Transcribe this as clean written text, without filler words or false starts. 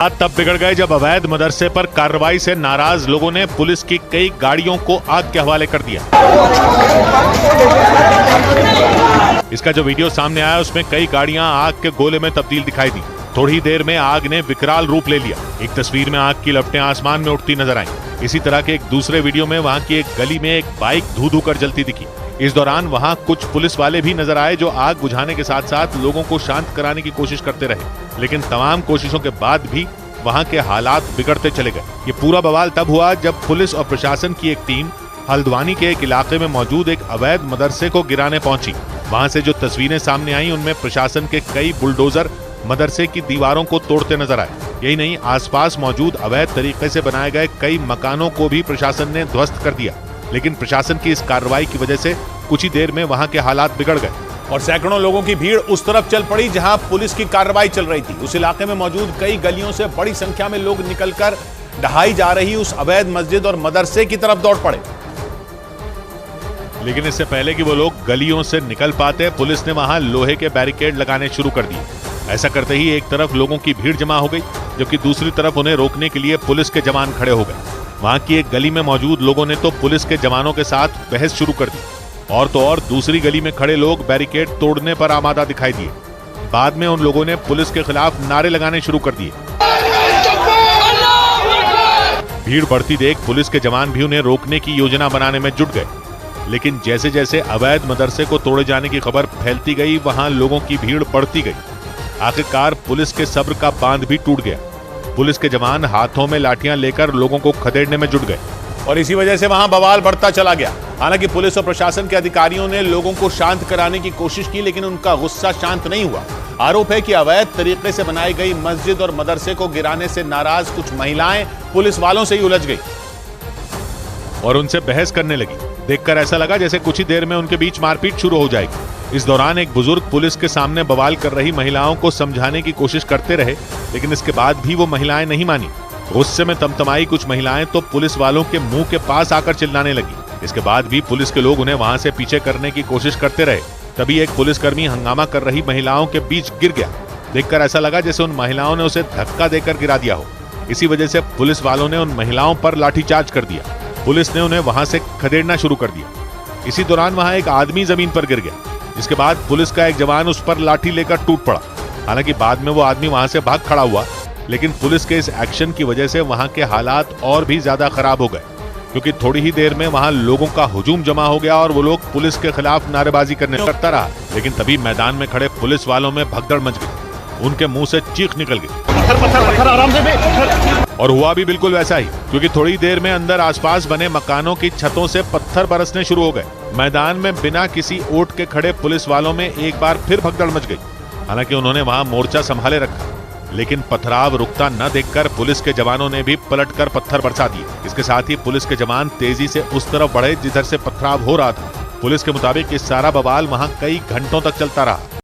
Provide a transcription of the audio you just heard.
बात तब बिगड़ गए जब अवैध मदरसे पर कार्रवाई से नाराज लोगों ने पुलिस की कई गाड़ियों को आग के हवाले कर दिया। इसका जो वीडियो सामने आया उसमें कई गाड़ियां आग के गोले में तब्दील दिखाई दी। थोड़ी देर में आग ने विकराल रूप ले लिया। एक तस्वीर में आग की लपटें आसमान में उठती नजर आईं। इसी तरह के एक दूसरे वीडियो में वहां की एक गली में एक बाइक धू-धू कर जलती दिखी। इस दौरान वहां कुछ पुलिस वाले भी नजर आए जो आग बुझाने के साथ साथ लोगों को शांत कराने की कोशिश करते रहे, लेकिन तमाम कोशिशों के बाद भी वहां के हालात बिगड़ते चले गए। ये पूरा बवाल तब हुआ जब पुलिस और प्रशासन की एक टीम हल्द्वानी के एक इलाके में मौजूद एक अवैध मदरसे को गिराने पहुंची। वहां से जो तस्वीरें सामने आई उनमें प्रशासन के कई बुलडोजर मदरसे की दीवारों को तोड़ते नजर आए। यही नहीं, आसपास मौजूद अवैध तरीके से बनाए गए कई मकानों को भी प्रशासन ने ध्वस्त कर दिया। लेकिन प्रशासन की इस कार्रवाई की वजह से कुछ ही देर में वहां के हालात बिगड़ गए और सैकड़ों लोगों की भीड़ उस तरफ चल पड़ी जहां पुलिस की कार्रवाई चल रही थी। उस इलाके में मौजूद कई गलियों से बड़ी संख्या में लोग निकलकर ढहाई जा रही उस अवैध मस्जिद और मदरसे की तरफ दौड़ पड़े। लेकिन इससे पहले कि वो लोग गलियों से निकल पाते, पुलिस ने वहां लोहे के बैरिकेड लगाने शुरू कर दिए। ऐसा करते ही एक तरफ लोगों की भीड़ जमा हो गई, जबकि दूसरी तरफ उन्हें रोकने के लिए पुलिस के जवान खड़े हो गए। वहां की एक गली में मौजूद लोगों ने तो पुलिस के जवानों के साथ बहस शुरू कर दी और तो और दूसरी गली में खड़े लोग बैरिकेड तोड़ने पर आमादा दिखाई दिए। बाद में उन लोगों ने पुलिस के खिलाफ नारे लगाने शुरू कर दिए। भीड़ बढ़ती देख पुलिस के जवान भी उन्हें रोकने की योजना बनाने में जुट गए, लेकिन जैसे जैसे अवैध मदरसे को तोड़े जाने की खबर फैलती गई वहां लोगों की भीड़ बढ़ती गई। आखिरकार पुलिस के सब्र का बांध भी टूट गया। पुलिस के जवान हाथों में लाठियां लेकर लोगों को खदेड़ने में जुट गए और इसी वजह से वहां बवाल बढ़ता चला गया। हालांकि पुलिस और प्रशासन के अधिकारियों ने लोगों को शांत कराने की कोशिश की, लेकिन उनका गुस्सा शांत नहीं हुआ। आरोप है कि अवैध तरीके से बनाई गई मस्जिद और मदरसे को गिराने से नाराज कुछ महिलाएं पुलिस वालों से ही उलझ गई और उनसे बहस करने लगी। देखकर ऐसा लगा जैसे कुछ ही देर में उनके बीच मारपीट शुरू हो जाएगी। इस दौरान एक बुजुर्ग पुलिस के सामने बवाल कर रही महिलाओं को समझाने की कोशिश करते रहे, लेकिन इसके बाद भी वो महिलाएं नहीं मानी। गुस्से में तमतमाई कुछ महिलाएं तो पुलिस वालों के मुंह के पास आकर चिल्लाने लगी। इसके बाद भी पुलिस के लोग उन्हें वहां से पीछे करने की कोशिश करते रहे। तभी एक पुलिसकर्मी हंगामा कर रही महिलाओं के बीच गिर गया। देखकर ऐसा लगा जैसे उन महिलाओं ने उसे धक्का देकर गिरा दिया हो। इसी वजह से पुलिस वालों ने उन महिलाओं पर लाठीचार्ज कर दिया। पुलिस ने उन्हें वहां से खदेड़ना शुरू कर दिया। इसी दौरान वहां एक आदमी जमीन पर गिर गया, जिसके बाद पुलिस का एक जवान उस पर लाठी लेकर टूट पड़ा। हालांकि बाद में वो आदमी वहां से भाग खड़ा हुआ, लेकिन पुलिस के इस एक्शन की वजह से वहां के हालात और भी ज्यादा खराब हो गए, क्योंकि थोड़ी ही देर में वहां लोगों का हुजूम जमा हो गया और वो लोग पुलिस के खिलाफ नारेबाजी करता रहा। लेकिन तभी मैदान में खड़े पुलिस वालों में भगदड़ मच गई। उनके मुंह से चीख निकल गई और हुआ भी बिल्कुल वैसा ही, क्योंकि थोड़ी देर में अंदर आसपास बने मकानों की छतों से पत्थर बरसने शुरू हो गए। मैदान में बिना किसी ओट के खड़े पुलिस वालों में एक बार फिर भगदड़ मच गई। हालांकि उन्होंने वहां मोर्चा संभाले रखा, लेकिन पथराव रुकता न देखकर पुलिस के जवानों ने भी पलटकर पत्थर बरसा दिए। इसके साथ ही पुलिस के जवान तेजी से उस तरफ बढ़े जिधर से पथराव हो रहा था। पुलिस के मुताबिक इस सारा बवाल वहां कई घंटों तक चलता रहा।